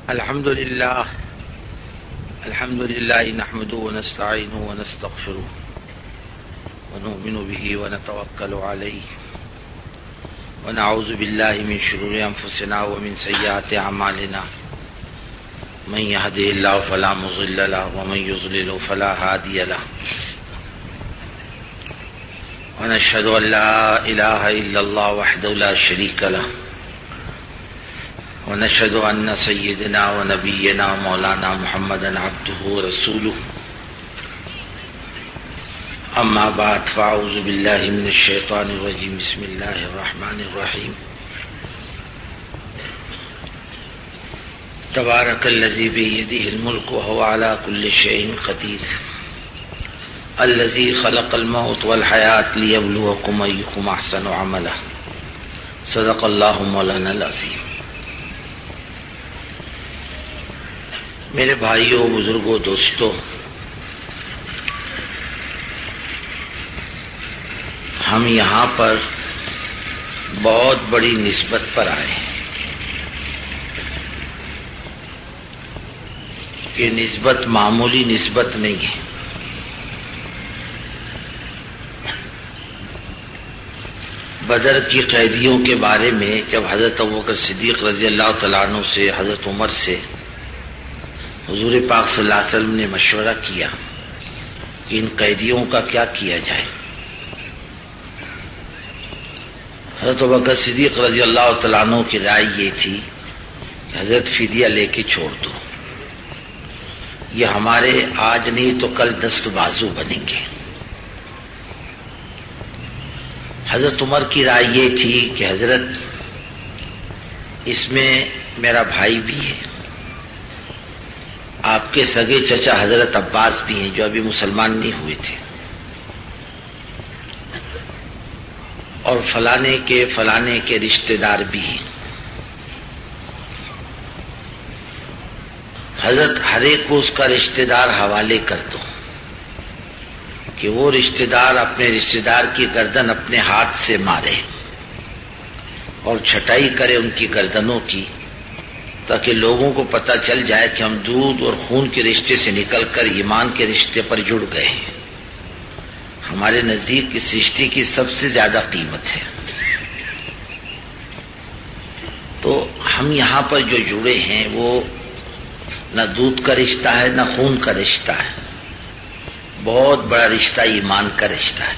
الحمد لله نحمده ونستعينه ونستغفره ونؤمن به ونتوكل عليه ونعوذ بالله من شرور أنفسنا ومن سيئات أعمالنا من يهده الله فلا مضل له ومن يضلل فلا هادي له ونشهد أن لا إله إلا الله وحده لا شريك له ونشهد أن سيدنا ونبينا مولانا محمدا عبده ورسوله أما بعد فأعوذ بالله من الشيطان الرجيم بسم الله الرحمن الرحيم تبارك الذي بيده الملك وهو على كل شيء قدير الذي خلق الموت والحياة ليبلوكم أيكم أحسن عملا صدق الله مولانا العظيم. میرے بھائیوں، بزرگوں، دوستوں، ہم یہاں پر بہت بڑی نسبت پر آئے ہیں. یہ نسبت معمولی نسبت نہیں ہے. بدر کی قیدیوں کے بارے میں جب حضرت ابوبکر صدیق رضی اللہ تعالیٰ عنہ سے حضرت عمر سے حضور پاک صلی اللہ علیہ وسلم نے مشورہ کیا کہ ان قیدیوں کا کیا کیا جائے، حضرت ابوبکر صدیق رضی اللہ تعالیٰ عنہ کی رائے یہ تھی کہ حضرت فدیہ لے کے چھوڑ دو، یہ ہمارے آج نہیں تو کل دست بازو بنیں گے. حضرت عمر کی رائے یہ تھی کہ حضرت اس میں میرا بھائی بھی ہے، آپ کے سگے چچا حضرت عباس بھی ہیں جو ابھی مسلمان نہیں ہوئے تھے، اور فلانے کے رشتہ دار بھی ہیں. حضرت ہر ایک کو اس کا رشتہ دار حوالے کر دو کہ وہ رشتہ دار اپنے رشتہ دار کی گردن اپنے ہاتھ سے مارے اور چھٹائی کرے ان کی گردنوں کی، تاکہ لوگوں کو پتہ چل جائے کہ ہم دودھ اور خون کے رشتے سے نکل کر ایمان کے رشتے پر جڑ گئے ہیں. ہمارے نزدیک اس رشتے کی سب سے زیادہ قیمت ہے. تو ہم یہاں پر جو جڑے ہیں وہ نہ دودھ کا رشتہ ہے نہ خون کا رشتہ ہے، بہت بڑا رشتہ ایمان کا رشتہ ہے.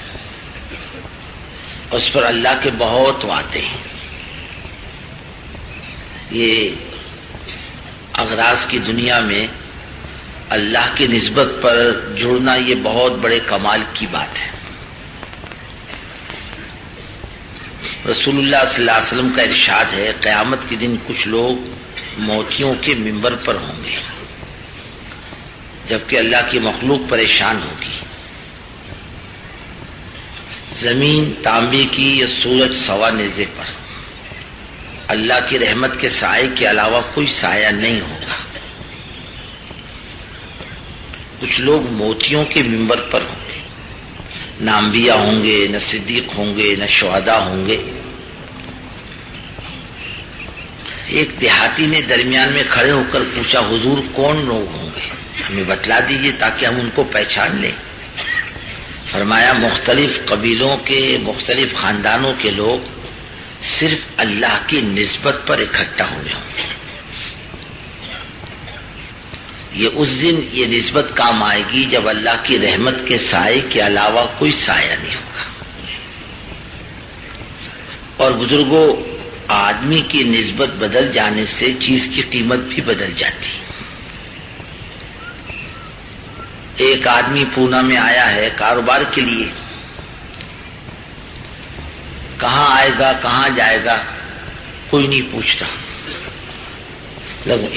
اس پر اللہ کے بہت وعدے ہیں. یہ اغراض کی دنیا میں اللہ کی نسبت پر جڑنا یہ بہت بڑے کمال کی بات ہے. رسول اللہ صلی اللہ علیہ وسلم کا ارشاد ہے، قیامت کے دن کچھ لوگ موتیوں کے منبر پر ہوں گے جبکہ اللہ کی مخلوق پریشان ہوگی. زمین تانبے کی یا سورج سوا نیزے پر اللہ کی رحمت کے سائے کے علاوہ کوئی سایہ نہیں ہوگا. کچھ لوگ موتیوں کے منبر پر ہوں گے، نہ انبیاء ہوں گے، نہ صدیق ہوں گے، نہ شہداء ہوں گے. ایک دیہاتی نے درمیان میں کھڑے ہو کر پوچھا، حضور کون لوگ ہوں گے، ہمیں بتلا دیجئے تاکہ ہم ان کو پہچان لیں. فرمایا مختلف قبیلوں کے، مختلف خاندانوں کے لوگ صرف اللہ کی نسبت پر اکٹھا ہوئے ہوں گے. یہ اس دن یہ نسبت کام آئے گی جب اللہ کی رحمت کے سائے کے علاوہ کوئی سایہ نہیں ہوگا. اور بزرگوں، آدمی کی نسبت بدل جانے سے چیز کی قیمت بھی بدل جاتی. ایک آدمی پونا میں آیا ہے کاروبار کے لیے، کہاں آئے گا کہاں جائے گا کوئی نہیں پوچھتا.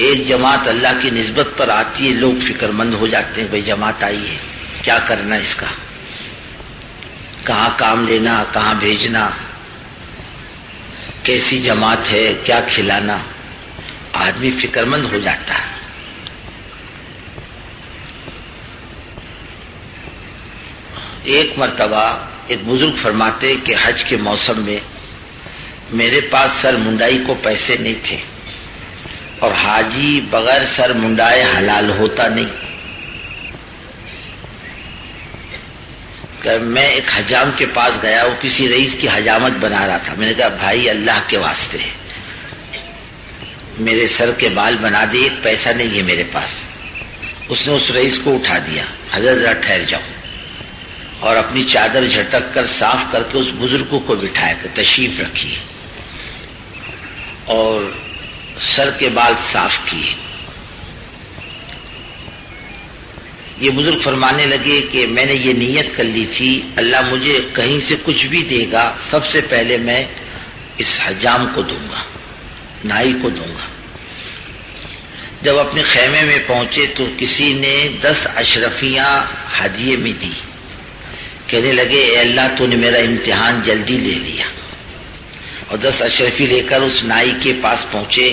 ایک جماعت اللہ کی نسبت پر آتی ہے، لوگ فکر مند ہو جاتے ہیں، بھئی جماعت آئی ہے کیا کرنا اس کا، کہاں کام لینا، کہاں بھیجنا، کیسی جماعت ہے، کیا کھلانا. آدمی فکر مند ہو جاتا ہے. ایک مرتبہ ایک بزرگ فرماتے کہ حج کے موسم میں میرے پاس سر منڈائی کو پیسے نہیں تھے، اور حاجی بغیر سر منڈائے حلال ہوتا نہیں. کہ میں ایک حجام کے پاس گیا، وہ کسی رئیس کی حجامت بنا رہا تھا. میں نے کہا بھائی اللہ کے واسطے میرے سر کے بال بنا دے، ایک پیسہ نہیں ہے میرے پاس. اس نے اس رئیس کو اٹھا دیا، حضرت ذرا ٹھہر جاؤ، اور اپنی چادر جھٹک کر صاف کر کے اس بزرگوں کو بٹھایا کہ تشریف رکھیے، اور سر کے بال صاف کیے. یہ بزرگ فرمانے لگے کہ میں نے یہ نیت کر لی تھی اللہ مجھے کہیں سے کچھ بھی دے گا سب سے پہلے میں اس حجام کو دوں گا، نائی کو دوں گا. جب اپنے خیمے میں پہنچے تو کسی نے 10 اشرفیاں ہدیے میں دی. کہنے لگے اے اللہ تو نے میرا امتحان جلدی لے لیا. اور 10 اشرفی لے کر اس نائی کے پاس پہنچے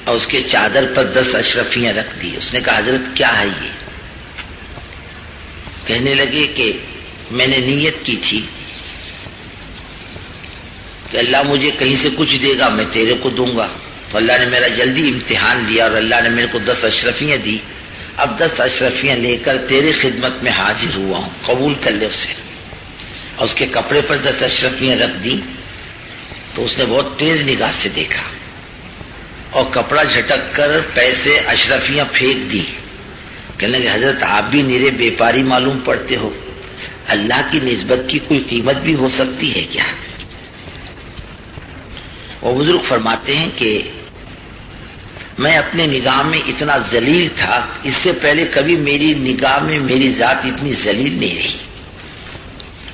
اور اس کے چادر پر 10 اشرفیاں رکھ دی. اس نے کہا حضرت کیا ہے یہ؟ کہنے لگے کہ میں نے نیت کی تھی کہ اللہ مجھے کہیں سے کچھ دے گا میں تیرے کو دوں گا، تو اللہ نے میرا جلدی امتحان لیا اور اللہ نے میرے کو 10 اشرفیاں دی. اب 10 اشرفیاں لے کر تیری خدمت میں حاضر ہوا ہوں، قبول کر لے اسے. اور اس کے کپڑے پر 10 اشرفیاں رکھ دی تو اس نے بہت تیز نگاہ سے دیکھا اور کپڑا جھٹک کر پیسے اشرفیاں پھینک دی. کہنے لگے حضرت آپ بھی نیرے بیپاری معلوم پڑتے ہو، اللہ کی نسبت کی کوئی قیمت بھی ہو سکتی ہے کیا؟ وہ بزرگ فرماتے ہیں کہ میں اپنے نگاہ میں اتنا ذلیل تھا، اس سے پہلے کبھی میری نگاہ میں میری ذات اتنی ذلیل نہیں رہی.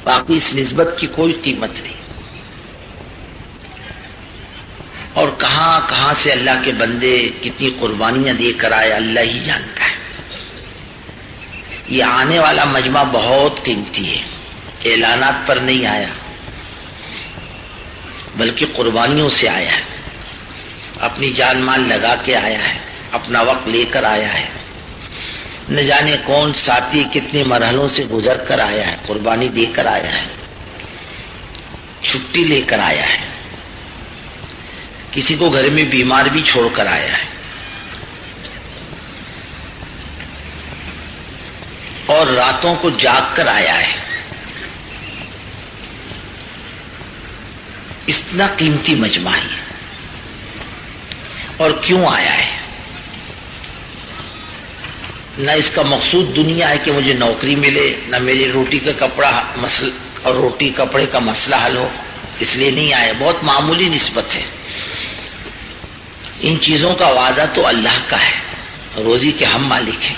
باقی اس نسبت کی کوئی قیمت نہیں. اور کہاں کہاں سے اللہ کے بندے کتنی قربانیاں دے کر آئے اللہ ہی جانتا ہے. یہ آنے والا مجمع بہت قیمتی ہے، اعلانات پر نہیں آیا بلکہ قربانیوں سے آیا ہے. اپنی جان مال لگا کے آیا ہے، اپنا وقت لے کر آیا ہے. نہ جانے کون ساتھی کتنے مرحلوں سے گزر کر آیا ہے، قربانی دے کر آیا ہے، چھٹی لے کر آیا ہے، کسی کو گھر میں بیمار بھی چھوڑ کر آیا ہے، اور راتوں کو جاگ کر آیا ہے. اتنا قیمتی مجمع ہے. اور کیوں آیا ہے؟ نہ اس کا مقصود دنیا ہے کہ مجھے نوکری ملے، نہ میری روٹی کا کپڑا اور روٹی کپڑے کا مسئلہ حل ہو، اس لیے نہیں آیا. بہت معمولی نسبت ہے. ان چیزوں کا وعدہ تو اللہ کا ہے، روزی کے ہم مالک ہیں.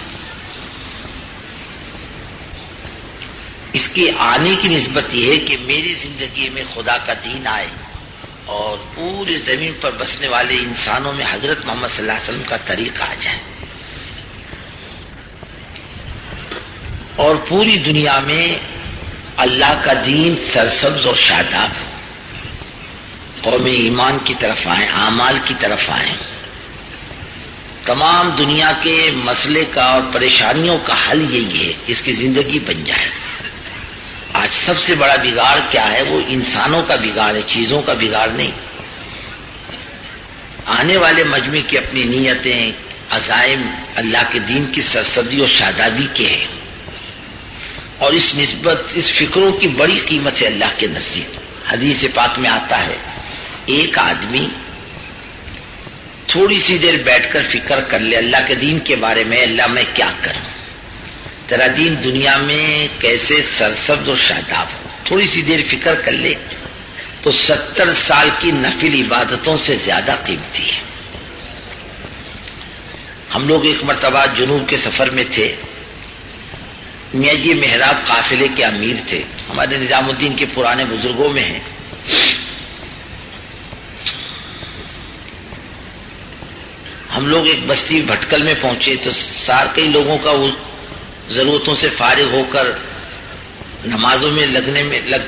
اس کے آنے کی نسبت یہ ہے کہ میری زندگی میں خدا کا دین آئے اور پوری زمین پر بسنے والے انسانوں میں حضرت محمد صلی اللہ علیہ وسلم کا طریقہ آ جائے، اور پوری دنیا میں اللہ کا دین سرسبز اور شاداب ہو. قوم ایمان کی طرف آئیں، اعمال کی طرف آئیں. تمام دنیا کے مسئلے کا اور پریشانیوں کا حل یہی ہے، اس کی زندگی بن جائے. آج سب سے بڑا بگاڑ کیا ہے؟ وہ انسانوں کا بگاڑ ہے، چیزوں کا بگاڑ نہیں. آنے والے مجمع کی اپنی نیتیں، عزائم اللہ کے دین کی سرسبزی اور شادابی کے ہیں، اور اس نسبت اس فکروں کی بڑی قیمت ہے اللہ کے نزدیک. حدیث پاک میں آتا ہے ایک آدمی تھوڑی سی دیر بیٹھ کر فکر کر لے اللہ کے دین کے بارے میں، اللہ میں کیا کروں، تیرا دین دنیا میں کیسے سرسبز اور شاداب ہو. تھوڑی سی دیر فکر کر لے تو 70 سال کی نفل عبادتوں سے زیادہ قیمتی ہے. ہم لوگ ایک مرتبہ جنوب کے سفر میں تھے. میاں جی محراب قافلے کے امیر تھے، ہمارے نظام الدین کے پرانے بزرگوں میں ہیں. ہم لوگ ایک بستی بھٹکل میں پہنچے تو کئی لوگوں کا ضرورتوں سے فارغ ہو کر نمازوں میں لگ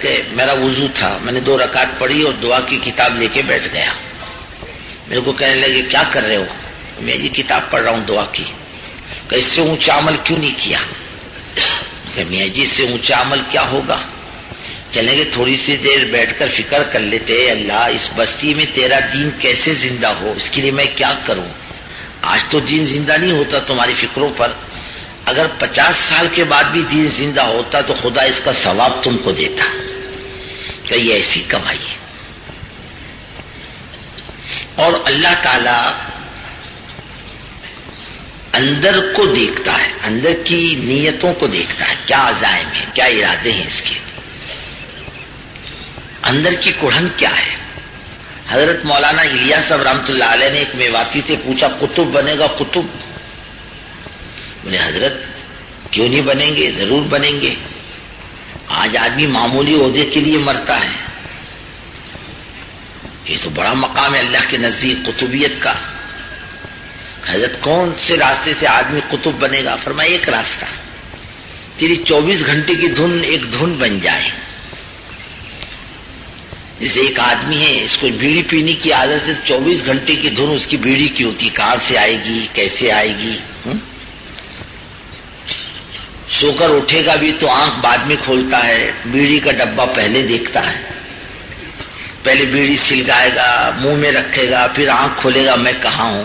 گئے. میرا وضو تھا، میں نے 2 رکعت پڑھی اور دعا کی کتاب لے کے بیٹھ گیا. میرے کو کہنے لگے کیا کر رہے ہو؟ میں جی کتاب پڑھ رہا ہوں دعا کی. کہ اس سے اونچا عمل کیوں نہیں کیا؟ کہ میاں جی اس سے اونچا عمل کیا ہوگا؟ کہنے لگے تھوڑی سی دیر بیٹھ کر فکر کر لیتے اللہ اس بستی میں تیرا دین کیسے زندہ ہو، اس کے لیے میں کیا کروں. آج تو دین زندہ نہیں ہوتا تمہاری فکروں پر، اگر 50 سال کے بعد بھی دین زندہ ہوتا تو خدا اس کا ثواب تم کو دیتا کہ یہ ایسی کمائی ہے۔ اور اللہ تعالی اندر کو دیکھتا ہے، اندر کی نیتوں کو دیکھتا ہے، کیا عزائم ہے، کیا ارادے ہیں اس کے، اندر کی کڑھن کیا ہے۔ حضرت مولانا الیاس صاحب رحمۃ اللہ علیہ نے ایک میواتی سے پوچھا قطب بنے گا؟ قطب؟ بولے حضرت کیوں نہیں بنیں گے، ضرور بنیں گے۔ آج آدمی معمولی عہدے کے لیے مرتا ہے، یہ تو بڑا مقام ہے اللہ کے نزدیک قطبیت کا۔ حضرت کون سے راستے سے آدمی قطب بنے گا؟ فرمایا ایک راستہ، تیری 24 گھنٹے کی دھن ایک دھن بن جائے۔ جیسے ایک آدمی ہے، اس کو بیڑی پینے کی عادت ہے، 24 گھنٹے کی دھن اس کی بیڑی کی ہوتی، کہاں سے آئے گی، کیسے آئے گی۔ سو کر اٹھے گا بھی تو آنکھ بعد میں کھولتا ہے، بیڑی کا ڈبہ پہلے دیکھتا ہے، پہلے بیڑی سلگائے گا، منہ میں رکھے گا، پھر آنکھ کھولے گا میں کہاں ہوں۔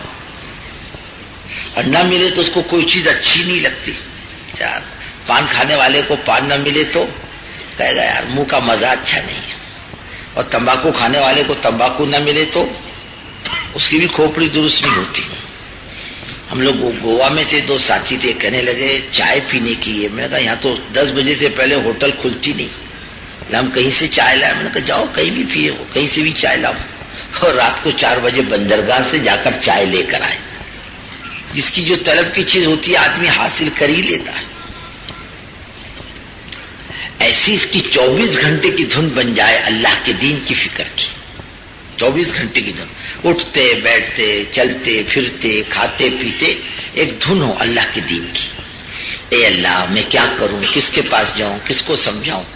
اور نہ ملے تو اس کو کوئی چیز اچھی نہیں لگتی، یار پان کھانے والے کو پان نہ ملے تو کہے گا یار منہ کا مزہ اچھا نہیں ہے، اور تمباکو کھانے والے کو تمباکو نہ ملے تو اس کی بھی کھوپڑی درست نہیں ہوتی۔ ہم لوگ گوا میں تھے، 2 ساتھی تھے، کہنے لگے چائے پینے کی ہے۔ میں نے کہا یہاں تو 10 بجے سے پہلے ہوٹل کھلتی نہیں، ہم کہیں سے چائے لائے۔ میں نے کہا جاؤ کہیں بھی پیے ہو، کہیں سے بھی چائے لاؤ، اور رات کو 4 بجے بندرگاہ سے جا کر چائے لے کر آئے۔ جس کی جو طلب کی چیز ہوتی ہے آدمی حاصل کر ہی لیتا ہے۔ ایسی اس کی 24 گھنٹے کی دھن بن جائے اللہ کے دین کی فکر کی، 24 گھنٹے کی دھن، اٹھتے بیٹھتے چلتے پھرتے کھاتے پیتے ایک دھن ہو اللہ کے دین کی۔ اے اللہ میں کیا کروں، کس کے پاس جاؤں، کس کو سمجھاؤں،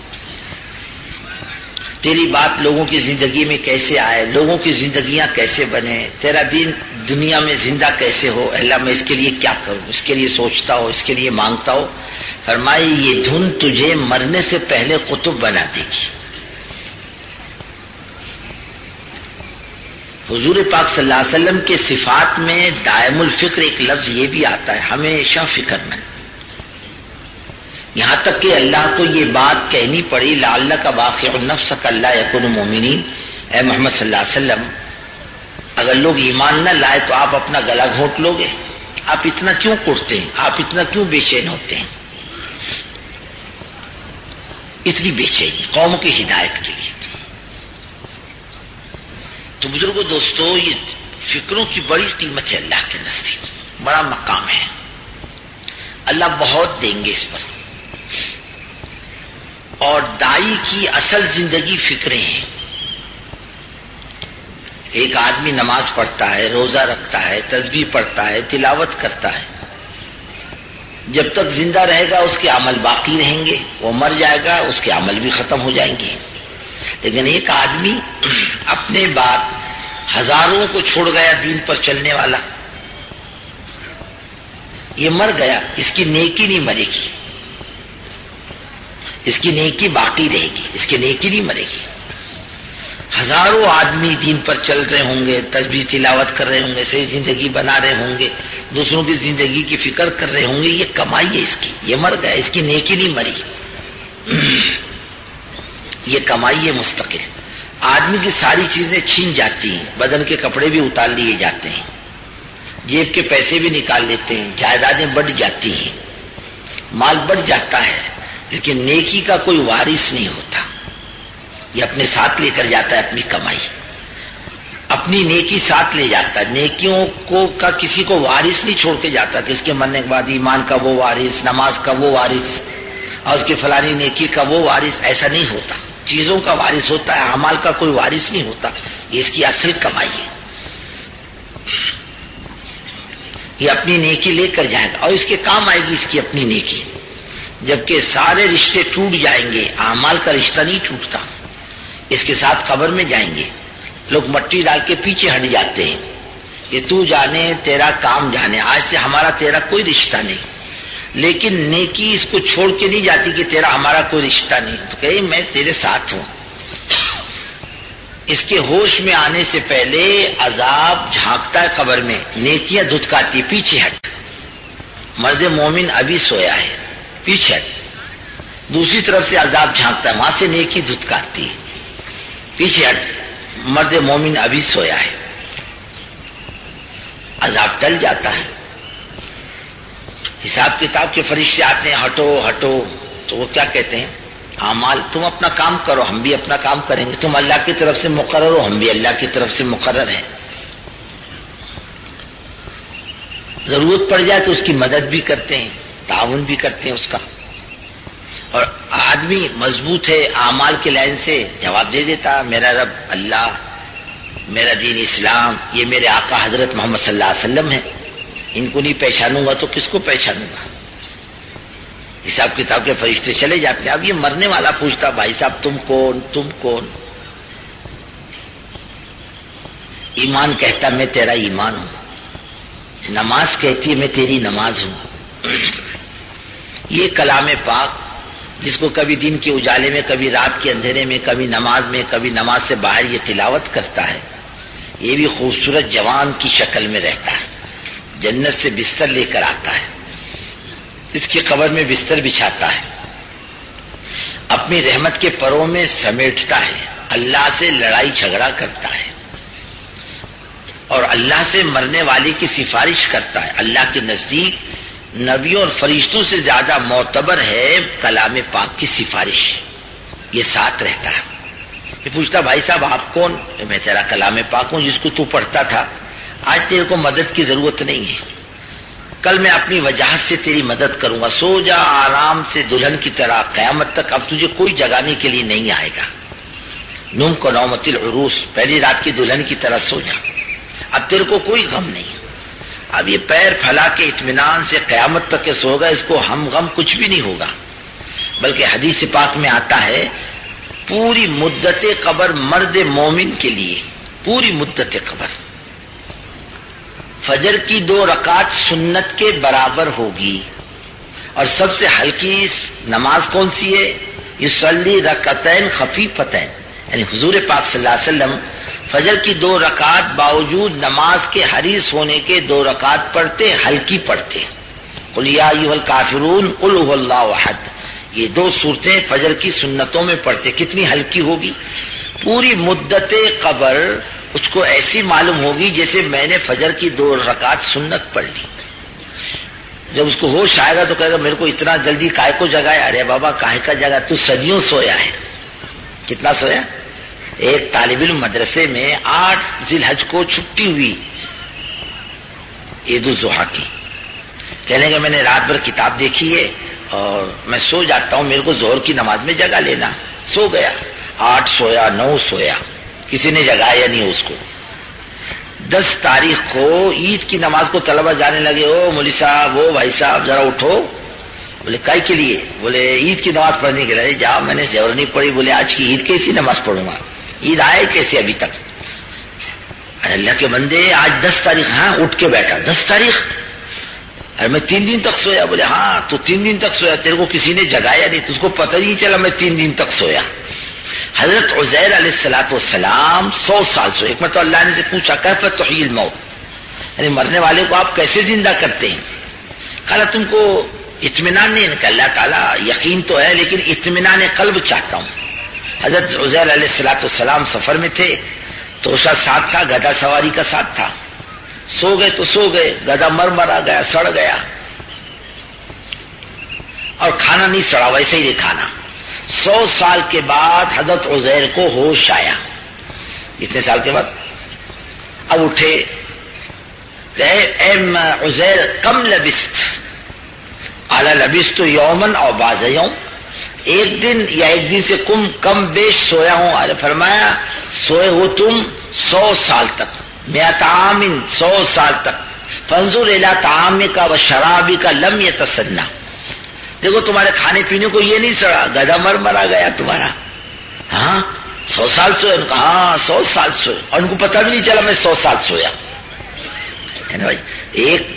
تیری بات لوگوں کی زندگی میں کیسے آئے، لوگوں کی زندگیاں کیسے بنے، تیرا دین دنیا میں زندہ کیسے ہو۔ اللہ میں اس کے لیے کیا کروں، اس کے لیے سوچتا ہو، اس کے لیے مانگتا ہو۔ فرمائی یہ دھن تجھے مرنے سے پہلے قطب بنا دے گی۔ حضور پاک صلی اللہ علیہ وسلم کے صفات میں دائم الفکر ایک لفظ یہ بھی آتا ہے، ہمیشہ فکر مند۔ یہاں تک کہ اللہ کو یہ بات کہنی پڑی لعلک باخع نفسک الا یکونوا مؤمنین، اے محمد صلی اللہ علیہ وسلم اگر لوگ ایمان نہ لائے تو آپ اپنا گلا گھونٹ لو گے، آپ اتنا کیوں کڑتے ہیں، آپ اتنا کیوں بے چین ہوتے ہیں، اتنی بے چینی قوم کی ہدایت کے لیے۔ تو بزرگوں دوستو یہ فکروں کی بڑی قیمت ہے اللہ کے نزدیک، بڑا مقام ہے، اللہ بہت دیں گے اس پر۔ اور دائی کی اصل زندگی فکریں ہیں۔ ایک آدمی نماز پڑھتا ہے، روزہ رکھتا ہے، تسبیح پڑھتا ہے، تلاوت کرتا ہے، جب تک زندہ رہے گا اس کے عمل باقی رہیں گے، وہ مر جائے گا اس کے عمل بھی ختم ہو جائیں گے۔ لیکن ایک آدمی اپنے بعد ہزاروں کو چھوڑ گیا دین پر چلنے والا، یہ مر گیا، اس کی نیکی نہیں مرے گی، اس کی نیکی باقی رہے گی، اس کی نیکی نہیں مرے گی۔ ہزاروں آدمی دین پر چل رہے ہوں گے، تسبیح تلاوت کر رہے ہوں گے، صحیح زندگی بنا رہے ہوں گے، دوسروں کی زندگی کی فکر کر رہے ہوں گے، یہ کمائی ہے اس کی، یہ مر گیا، اس کی نیکی نہیں مری، یہ کمائی ہے مستقل۔ آدمی کی ساری چیزیں چھین جاتی ہیں، بدن کے کپڑے بھی اتار لیے جاتے ہیں، جیب کے پیسے بھی نکال لیتے ہیں، جائیدادیں بڑھ جاتی ہیں، مال بڑھ جاتا ہے، لیکن نیکی کا کوئی وارث نہیں ہوتا، یہ اپنے ساتھ لے کر جاتا ہے اپنی کمائی، اپنی نیکی ساتھ لے جاتا ہے، نیکیوں کو کا کسی کو وارث نہیں چھوڑ کے جاتا کہ اس کے مرنے کے بعد ایمان کا وہ وارث، نماز کا وہ وارث، اور اس کی فلانی نیکی کا وہ وارث، ایسا نہیں ہوتا۔ چیزوں کا وارث ہوتا ہے، اعمال کا کوئی وارث نہیں ہوتا، یہ اس کی اصل کمائی ہے، یہ اپنی نیکی لے کر جائے گا اور اس کے کام آئے گی اس کی اپنی نیکی۔ جبکہ سارے رشتے ٹوٹ جائیں گے، اعمال کا رشتہ نہیں ٹوٹتا، اس کے ساتھ قبر میں جائیں گے، لوگ مٹی ڈال کے پیچھے ہٹ جاتے ہیں، یہ تو جانے تیرا کام جانے، آج سے ہمارا تیرا کوئی رشتہ نہیں۔ لیکن نیکی اس کو چھوڑ کے نہیں جاتی کہ تیرا ہمارا کوئی رشتہ نہیں، تو کہے میں تیرے ساتھ ہوں، اس کے ہوش میں آنے سے پہلے عذاب جھانکتا ہے قبر میں، نیکیاں دھتکاتی، پیچھے ہٹ، مرد مومن ابھی سویا ہے، پیچھے ہٹ، دوسری طرف سے عذاب جھانکتا ہے، وہاں سے نیکی دھتکاتی، پیچھے ہٹ، مرد مومن ابھی سویا ہے، عذاب ٹل جاتا ہے۔ حساب کتاب کے فرشتے آتے ہیں، ہٹو ہٹو، تو وہ کیا کہتے ہیں؟ اعمال، تم اپنا کام کرو، ہم بھی اپنا کام کریں گے، تم اللہ کی طرف سے مقرر ہو، ہم بھی اللہ کی طرف سے مقرر ہیں۔ ضرورت پڑ جائے تو اس کی مدد بھی کرتے ہیں، تعاون بھی کرتے ہیں اس کا، اور آدمی مضبوط ہے اعمال کے لائن سے جواب دے دیتا، میرا رب اللہ، میرا دین اسلام، یہ میرے آقا حضرت محمد صلی اللہ علیہ وسلم ہے، ان کو نہیں پہچانوں گا تو کس کو پہچانوں گا؟ حساب کتاب کے فرشتے چلے جاتے ہیں۔ اب یہ مرنے والا پوچھتا، بھائی صاحب تم کون، تم کون؟ ایمان کہتا میں تیرا ایمان ہوں، نماز کہتی ہے میں تیری نماز ہوں۔ یہ کلام پاک جس کو کبھی دن کے اجالے میں، کبھی رات کے اندھیرے میں، کبھی نماز میں، کبھی نماز سے باہر یہ تلاوت کرتا ہے، یہ بھی خوبصورت جوان کی شکل میں رہتا ہے، جنت سے بستر لے کر آتا ہے، اس کی قبر میں بستر بچھاتا ہے، اپنی رحمت کے پروں میں سمیٹتا ہے، اللہ سے لڑائی جھگڑا کرتا ہے، اور اللہ سے مرنے والے کی سفارش کرتا ہے۔ اللہ کے نزدیک نبیوں اور فرشتوں سے زیادہ معتبر ہے کلام پاک کی سفارش، یہ ساتھ رہتا ہے۔ یہ پوچھتا، بھائی صاحب آپ کون؟ میں تیرا کلام پاک ہوں جس کو تو پڑھتا تھا، آج تیرے کو مدد کی ضرورت نہیں ہے، کل میں اپنی وجاہت سے تیری مدد کروں گا، سو جا آرام سے دلہن کی طرح، قیامت تک اب تجھے کوئی جگانے کے لیے نہیں آئے گا، نوم کو نومت العروس، پہلی رات کی دلہن کی طرح سو جا، اب تیرے کو کوئی غم نہیں۔ اب یہ پیر پھیلا کے اطمینان سے قیامت تک کے سو گا، اس کو ہم غم کچھ بھی نہیں ہوگا، بلکہ حدیث پاک میں آتا ہے پوری مدت قبر مرد مومن کے لیے، پوری مدت قبر فجر کی 2 رکعت سنت کے برابر ہوگی، اور سب سے ہلکی نماز کون سی ہے؟ یصلی رکعتین خفیفتین، یعنی حضور پاک صلی اللہ علیہ وسلم فجر کی 2 رکعت باوجود نماز کے حریص ہونے کے 2 رکعت پڑھتے، ہلکی پڑھتے، قل یا ایھا الکافرون قل ھو اللہ احد، یہ 2 سورتیں فجر کی سنتوں میں پڑھتے، کتنی ہلکی ہوگی؟ پوری مدت قبر اس کو ایسی معلوم ہوگی جیسے میں نے فجر کی 2 رکعت سنت پڑھ لی۔ جب اس کو ہوش آئے گا تو کہے گا میرے کو اتنا جلدی کاہے کو جگایا؟ ارے بابا کاہے کا جگا، تو صدیوں سویا ہے۔ کتنا سویا؟ ایک طالب علم مدرسے میں 8 ذی الحج کو چھٹی ہوئی عید الضحیٰ کی، کہنے کہ میں نے رات بھر کتاب دیکھی ہے اور میں سو جاتا ہوں، میرے کو ظہر کی نماز میں جگا لینا۔ سو گیا، 8 سویا، 9 سویا، کسی نے جگایا نہیں اس کو۔ 10 تاریخ کو عید کی نماز کو طلبہ جانے لگے، او مولوی صاحب، او بھائی صاحب ذرا اٹھو۔ بولے کائی کے لیے؟ بولے عید کی نماز پڑھنے کے لیے۔ جاؤ، میں نے ظہر نہیں پڑھی۔ بولے آج کی عید کیسی نماز پڑھوں گا؟ عید آئے کیسے ابھی تک؟ ارے اللہ کے بندے آج 10 تاریخ، ہاں اٹھ کے بیٹھا 10 تاریخ، ارے میں 3 دن تک سویا۔ بولے ہاں تو 3 دن تک سویا، تیرے کو کسی نے جگایا نہیں، تجھ کو پتہ نہیں چلا میں 3 دن تک سویا۔ حضرت عزیر علیہ السلام 100 سال سوئے۔ ایک مرتبہ اللہ نے سے پوچھا کیف تحیی الموت، یعنی مرنے والے کو آپ کیسے زندہ کرتے ہیں؟ کہا تم کو اطمینان نہیں ہے کہ اللہ تعالیٰ یقین تو ہے لیکن اطمینان قلب چاہتا ہوں۔ حضرت عزیر علیہ السلام سفر میں تھے، توشا ساتھ تھا، گدھا سواری کا ساتھ تھا، سو گئے تو سو گئے، گدھا مرا گیا، سڑ گیا، اور کھانا نہیں سڑا، ویسے ہی کھانا۔ 100 سال کے بعد حضرت عزیر کو ہوش آیا۔ اتنے سال کے بعد اب اٹھے، اے عزیر کم لبست؟ قال لبست یومن او بعض یوم، ایک دن یا ایک دن سے کم بیش سویا ہوں۔ ارے فرمایا سوئے ہو تم 100 سال تک، 100 عام، 100 سال تک۔ فانظر الی طعامک و شرابک لم یتسنى، دیکھو تمہارے کھانے پینے کو یہ نہیں سڑا، گدھا مرا گیا تمہارا۔ ہاں 100 سال سوئے؟ ہاں 100 سال سوئے، اور ان کو پتہ بھی نہیں چلا میں 100 سال سویا ہے نا بھائی۔ ایک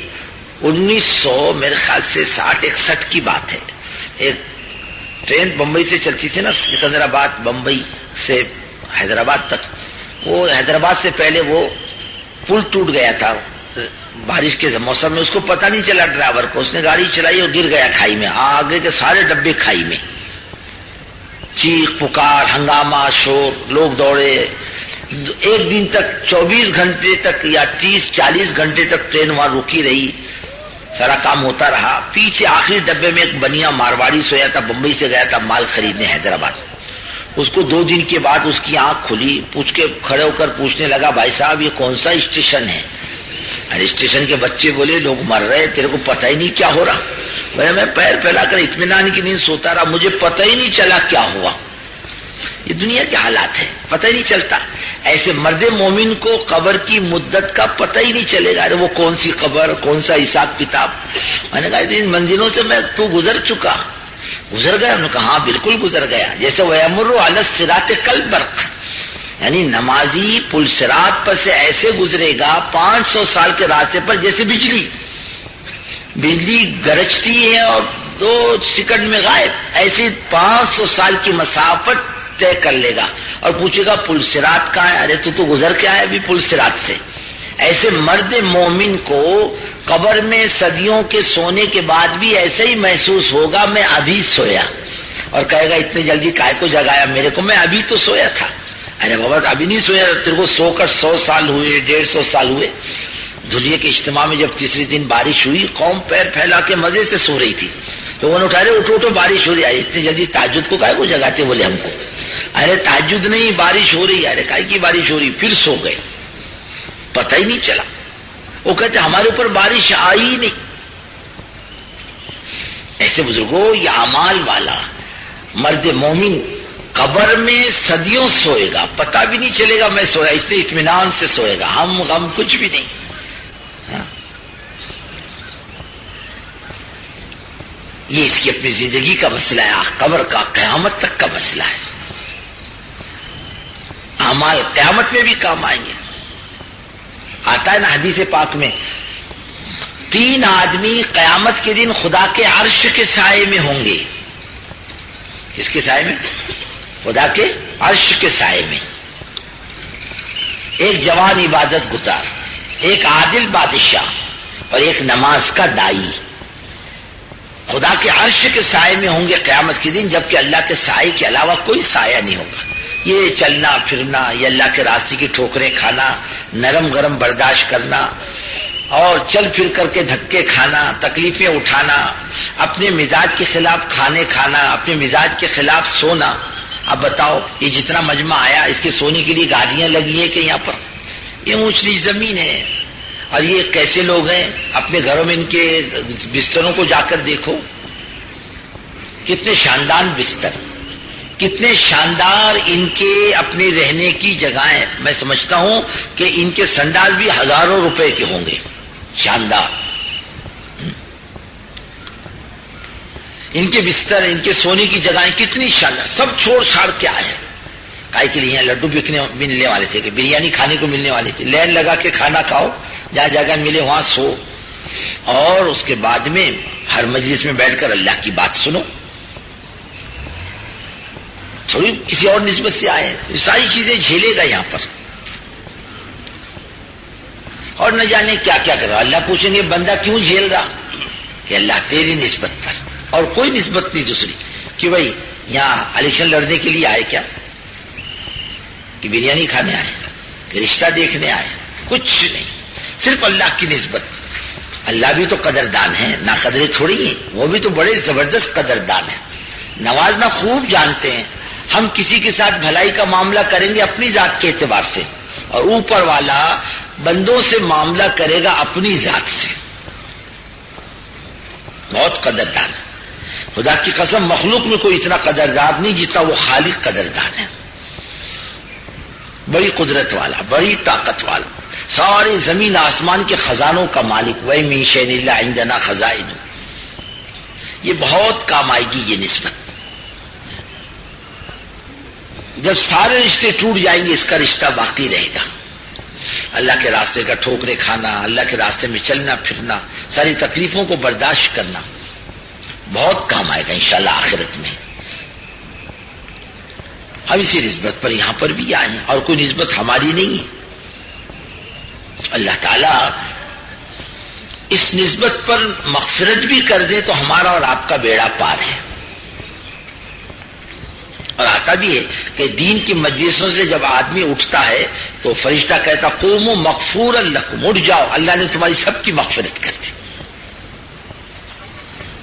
1900 میرے خیال سے 60-61 کی بات ہے، ایک ٹرین بمبئی سے چلتی تھی نا، سکندرآباد بمبئی سے حیدرآباد تک، وہ حیدرآباد سے پہلے وہ پل ٹوٹ گیا تھا بارش کے موسم میں، اس کو پتہ نہیں چلا ڈرائیور کو، اس نے گاڑی چلائی اور گر گیا کھائی میں، آگے کے سارے ڈبے کھائی میں، چیخ پکار ہنگامہ شور، لوگ دوڑے، ایک دن تک 24 گھنٹے تک یا 30-40 گھنٹے تک ٹرین وہاں رکی رہی، سارا کام ہوتا رہا۔ پیچھے آخری ڈبے میں ایک بنیا مارواڑی سویا تھا، بمبئی سے گیا تھا مال خریدنے حیدرآباد، اس کو 2 دن کے بعد اس کی آنکھ کھلی، پوچھ کے کھڑے ہو کر پوچھنے لگا بھائی صاحب یہ کون سا اسٹیشن ہے؟ ارے اسٹیشن کے بچے بولے لوگ مر رہے، تیرے کو پتہ ہی نہیں کیا ہو رہا؟ بھائی میں پیر پھیلا کر اطمینان کی نیند سوتا رہا، مجھے پتہ ہی نہیں چلا کیا ہوا۔ یہ دنیا کے حالات ہے، پتہ ہی نہیں چلتا۔ ایسے مرد مومن کو قبر کی مدت کا پتہ ہی نہیں چلے گا، ارے وہ کون سی قبر، کون سا حساب کتاب۔ میں نے کہا ان منزلوں سے میں تو گزر چکا، گزر گیا؟ انہوں نے کہا ہاں بالکل گزر گیا۔ جیسے وَيَمُرُّ عَلَى الصِّرَاطِ كَالْبَرْقِ، یعنی نمازی پل صراط پر سے ایسے گزرے گا 500 سال کے راستے پر جیسے بجلی گرجتی ہے اور 2 سیکنڈ میں غائب، ایسی 500 سال کی مسافت طے کر لے گا اور پوچھے گا پل صراط کہاں ہے؟ ارے تو گزر کے آیا ابھی پل صراط سے۔ ایسے مرد مومن کو قبر میں صدیوں کے سونے کے بعد بھی ایسے ہی محسوس ہوگا میں ابھی سویا، اور کہے گا اتنے جلدی کائے کو جگایا میرے کو، میں ابھی تو سویا تھا۔ ارے بابا ابھی نہیں سویا، تیرے کو سو کر 100 سال ہوئے، 150 سال ہوئے۔ دھلیے کے اجتماع میں جب تیسری دن بارش ہوئی، قوم پیر پھیلا کے مزے سے سو رہی تھی، لوگوں نے اٹھا رہے اٹھو اٹھو بارش ہو رہی ہے، اتنی جلدی تہجد کو کائے کو جگاتے بولے ہم کو؟ ارے تہجد نہیں، بارش ہو رہی ہے۔ ارے کائے کی بارش ہو رہی؟ پھر سو گئے، پتہ ہی نہیں چلا۔ وہ کہتے ہمارے اوپر بارش آئی نہیں۔ ایسے بزرگوں یہ اعمال والا مرد مومن قبر میں صدیوں سوئے گا، پتہ بھی نہیں چلے گا میں سویا، اتنے اطمینان سے سوئے گا، ہم غم کچھ بھی نہیں۔ یہ اس کی اپنی زندگی کا مسئلہ ہے، قبر کا قیامت تک کا مسئلہ ہے۔ اعمال قیامت میں بھی کام آئیں گے۔ آتا ہے نا حدیث پاک میں 3 آدمی قیامت کے دن خدا کے عرش کے سائے میں ہوں گے۔ کس کے سائے میں؟ خدا کے عرش کے سائے میں۔ ایک جوان عبادت گزار، ایک عادل بادشاہ اور ایک نماز کا دائی خدا کے عرش کے سائے میں ہوں گے قیامت کے دن، جبکہ اللہ کے سائے کے علاوہ کوئی سایہ نہیں ہوگا۔ یہ چلنا پھرنا، یہ اللہ کے راستے کی ٹھوکریں کھانا، نرم گرم برداشت کرنا اور چل پھر کر کے دھکے کھانا، تکلیفیں اٹھانا، اپنے مزاج کے خلاف کھانے کھانا، اپنے مزاج کے خلاف سونا۔ اب بتاؤ یہ جتنا مجمع آیا اس کے سونے کے لیے گاڑیاں لگی ہیں کہ یہاں پر یہ اونچ نیچ زمین ہے، اور یہ کیسے لوگ ہیں؟ اپنے گھروں میں ان کے بستروں کو جا کر دیکھو، کتنے شاندار بستر، کتنے شاندار ان کے اپنے رہنے کی جگہیں۔ میں سمجھتا ہوں کہ ان کے سنڈاس بھی ہزاروں روپے کے ہوں گے، شاندار۔ ان کے بستر، ان کے سونے کی جگہیں کتنی شاندار، سب چھوڑ چھاڑ کے آئے۔ کائے کے لیے یہاں لڈو بکنے ملنے والے تھے کہ بریانی کھانے کو ملنے والی تھی، لین لگا کے کھانا کھاؤ، جہاں جگہ ملے وہاں سو، اور اس کے بعد میں ہر مجلس میں بیٹھ کر اللہ کی بات سنو، تھوڑی کسی اور نسبت سے آئے تو یہ ساری چیزیں جھیلے گا یہاں پر، اور نہ جانے کیا کیا کر رہا۔ اللہ پوچھیں گے بندہ کیوں جھیل رہا؟ کہ اللہ تیری نسبت پر اور کوئی نسبت نہیں دوسری، کہ بھائی یہاں الیکشن لڑنے کے لیے آئے کیا، کہ بریانی کھانے آئے، کہ رشتہ دیکھنے آئے، کچھ نہیں، صرف اللہ کی نسبت۔ اللہ بھی تو قدردان ہے، نہ قدرے تھوڑی ہیں، وہ بھی تو بڑے زبردست قدردان ہیں، نوازنا خوب جانتے ہیں۔ ہم کسی کے ساتھ بھلائی کا معاملہ کریں گے اپنی ذات کے اعتبار سے، اور اوپر والا بندوں سے معاملہ کرے گا اپنی ذات سے، بہت قدردان ہے۔ خدا کی قسم مخلوق میں کوئی اتنا قدردان نہیں جتنا وہ خالق قدردان ہے، بڑی قدرت والا، بڑی طاقت والا، سارے زمین آسمان کے خزانوں کا مالک۔ وَإِن مِّن شَيْءٍ إِلَّا عِندَنَا خَزَائِنُهُ، یہ بہت کام آئے گی یہ نسبت۔ جب سارے رشتے ٹوٹ جائیں گے اس کا رشتہ باقی رہے گا، اللہ کے راستے کا ٹھوکرے کھانا، اللہ کے راستے میں چلنا پھرنا، ساری تکلیفوں کو برداشت کرنا، بہت کام آئے گا انشاءاللہ آخرت میں۔ ہم اسی نسبت پر یہاں پر بھی آئے ہیں اور کوئی نسبت ہماری نہیں ہے. اللہ تعالیٰ اس نسبت پر مغفرت بھی کر دے تو ہمارا اور آپ کا بیڑا پار ہے. اور آتا بھی ہے کہ دین کی مجلسوں سے جب آدمی اٹھتا ہے تو فرشتہ کہتا قوموا مغفورا لکم، اٹھ جاؤ، اللہ نے تمہاری سب کی مغفرت کر دی.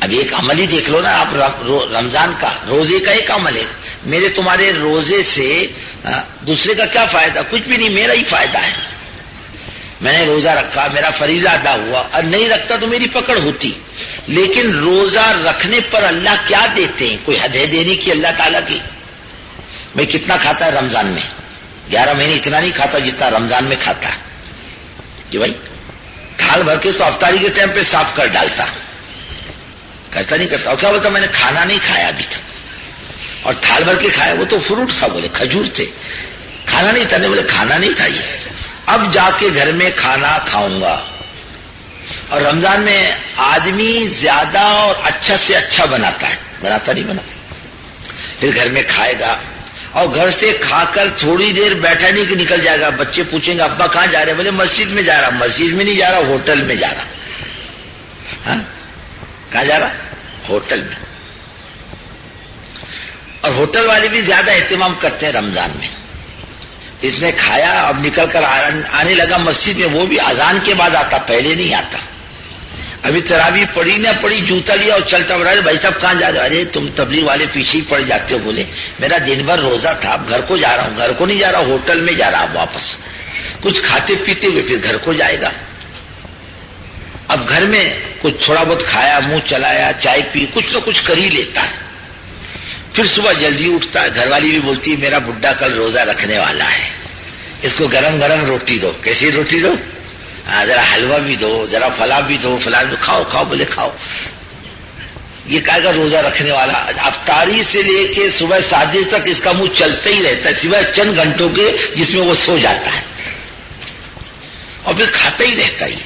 اب ایک عمل ہی دیکھ لو نا آپ، رمضان کا روزے کا ایک عمل ہے. میرے تمہارے روزے سے دوسرے کا کیا فائدہ؟ کچھ بھی نہیں، میرا ہی فائدہ ہے. میں نے روزہ رکھا، میرا فریضہ ادا ہوا، اور نہیں رکھتا تو میری پکڑ ہوتی. لیکن روزہ رکھنے پر اللہ کیا دیتے ہیں؟ کوئی حد ہے دینے کی اللہ تعالیٰ کی؟ بھائی کتنا کھاتا ہے رمضان میں؟ 11 مہینے اتنا نہیں کھاتا جتنا رمضان میں کھاتا ہے. کہ بھائی تھال بھر کے تو افطاری کے ٹائم پہ صاف کر ڈالتا، کرتا نہیں کرتا. اور کیا بولتا؟ میں نے کھانا نہیں کھایا ابھی تک. اور تھال بھر کے کھایا، وہ تو فروٹ تھا، بولے کھجور تھے، کھانا نہیں تھا. نہیں بولے کھانا نہیں تھا یہ، اب جا کے گھر میں کھانا کھاؤں گا. اور رمضان میں آدمی زیادہ اور اچھا سے اچھا بناتا ہے، بناتا نہیں بناتا. پھر گھر میں کھائے گا اور گھر سے کھا کر تھوڑی دیر بیٹھا نہیں کہ نکل جائے گا. بچے پوچھیں گے ابا کہاں جا رہے؟ بولے مسجد میں جا رہا. مسجد میں نہیں جا رہا، ہوٹل میں جا رہا. ہاں کہاں جا رہا؟ ہوٹل میں. اور ہوٹل والے بھی زیادہ اہتمام کرتے ہیں رمضان میں. اس نے کھایا، اب نکل کر آنے لگا مسجد میں، وہ بھی اذان کے بعد آتا، پہلے نہیں آتا. ابھی تراویح پڑی نہ پڑی، جوتا لیا اور چلتا بڑھا. بھائی صاحب کہاں جا رہے؟ ارے تم تبلیغ والے پیچھے ہی پڑ جاتے ہو. بولے میرا دن بھر روزہ تھا، اب گھر کو جا رہا ہوں. گھر کو نہیں جا رہا، ہوٹل میں جا رہا. اب واپس کچھ کھاتے پیتے ہوئے پھر گھر کو جائے گا. اب گھر میں کچھ تھوڑا بہت کھایا، منہ چلایا، چائے پی، کچھ نہ کچھ کر ہی لیتا ہے. پھر صبح جلدی اٹھتا ہے. گھر والی بھی بولتی ہے میرا بڈھا کل روزہ رکھنے والا ہے، اس کو گرم گرم روٹی دو. کیسی روٹی دو؟ ذرا حلوہ بھی دو، ذرا فلاں بھی دو، فلاں بھی کھاؤ کھاؤ. بولے کھاؤ. یہ کہے گا روزہ رکھنے والا افطاری سے لے کے صبح 7 بجے تک اس کا منہ چلتا ہی رہتا ہے، سوائے چند گھنٹوں کے جس میں وہ سو جاتا ہے، اور پھر کھاتا ہی رہتا ہی.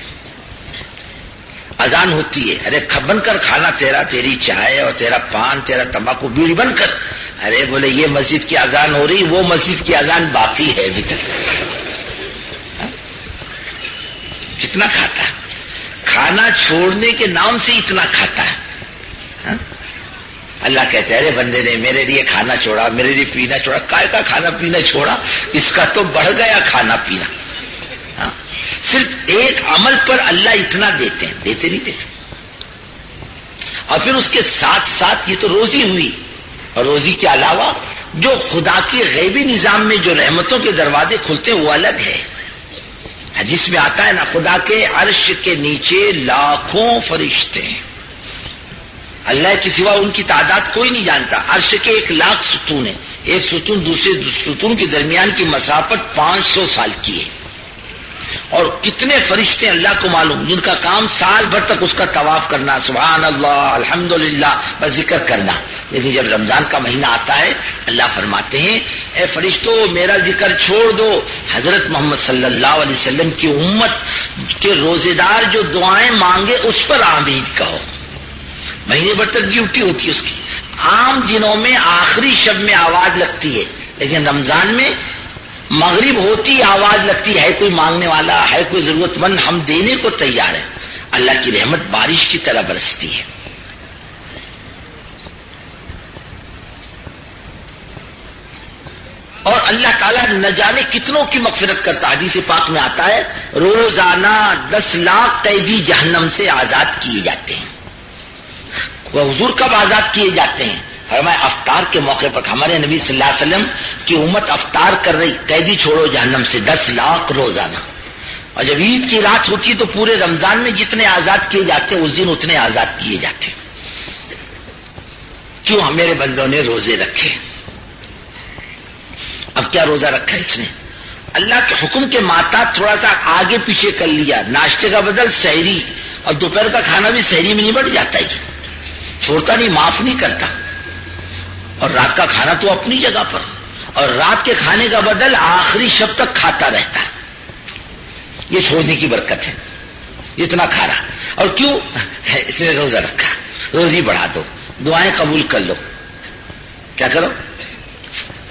اذان ہوتی ہے، ارے بند کر کھانا تیرا، تیری چائے اور تیرا پان، تیرا تمباکو، بیڑی بند کر. ارے بولے یہ مسجد کی اذان ہو رہی، وہ مسجد کی اذان باقی ہے ابھی تک. کتنا کھاتا ہے؟ کھانا چھوڑنے کے نام سے اتنا کھاتا ہے. اللہ کہتے ہیں ارے بندے نے میرے لیے کھانا چھوڑا، میرے لیے پینا چھوڑا. کائے کا کھانا پینا چھوڑا؟ اس کا تو بڑھ گیا کھانا پینا. صرف ایک عمل پر اللہ اتنا دیتے ہیں، دیتے نہیں دیتے. اور پھر اس کے ساتھ ساتھ یہ تو روزی ہوئی، اور روزی کے علاوہ جو خدا کی غیبی نظام میں جو رحمتوں کے دروازے کھلتے ہیں وہ الگ ہے. حدیث میں آتا ہے نا، خدا کے عرش کے نیچے لاکھوں فرشتے ہیں، اللہ کے سوا ان کی تعداد کوئی نہیں جانتا. عرش کے 1,00,000 ستون ہیں، ایک ستون دوسرے ستون کے درمیان کی مسافت 500 سال کی ہے. اور کتنے فرشتے اللہ کو معلوم، جن کا کام سال بھر تک اس کا طواف کرنا، سبحان اللہ الحمدللہ بس ذکر کرنا. لیکن جب رمضان کا مہینہ آتا ہے اللہ فرماتے ہیں اے فرشتوں میرا ذکر چھوڑ دو، حضرت محمد صلی اللہ علیہ وسلم کی امت کے روزے دار جو دعائیں مانگے اس پر آمین کہو. مہینے بھر تک ڈیوٹی ہوتی ہے اس کی. عام دنوں میں آخری شب میں آواز لگتی ہے، لیکن رمضان میں مغرب ہوتی آواز لگتی ہے کوئی مانگنے والا ہے، کوئی ضرورت مند، ہم دینے کو تیار ہیں. اللہ کی رحمت بارش کی طرح برستی ہے. اور اللہ تعالیٰ نہ جانے کتنوں کی مغفرت کرتا. حدیث پاک میں آتا ہے روزانہ 10 لاکھ قیدی جہنم سے آزاد کیے جاتے ہیں. وہ حضور کب آزاد کیے جاتے ہیں؟ فرمایا افطار کے موقع پر. ہمارے نبی صلی اللہ علیہ وسلم کی امت افطار کر رہی، قیدی چھوڑو جہنم سے 10 لاکھ روزانہ. اور جب عید کی رات ہوتی ہے تو پورے رمضان میں جتنے آزاد کیے جاتے ہیں اس دن اتنے آزاد کیے جاتے ہیں. کیوں؟ میرے بندوں نے روزے رکھے. اب کیا روزہ رکھا اس نے؟ اللہ کے حکم کے ماتحت تھوڑا سا آگے پیچھے کر لیا، ناشتے کا بدل سحری، اور دوپہر کا کھانا بھی سحری میں نہیں بڑھ جاتا ہے، چھوڑتا نہیں، معاف نہیں کرتا. اور رات کا کھانا تو اپنی جگہ پر، اور رات کے کھانے کا بدل آخری شب تک کھاتا رہتا ہے. یہ چھوڑنے کی برکت ہے، اتنا کھا رہا. اور کیوں؟ اس نے روزہ رکھا. روزی بڑھا دو، دعائیں قبول کر لو. کیا کرو؟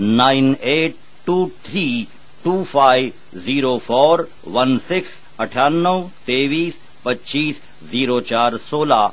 9823250416 98 23 25 0416।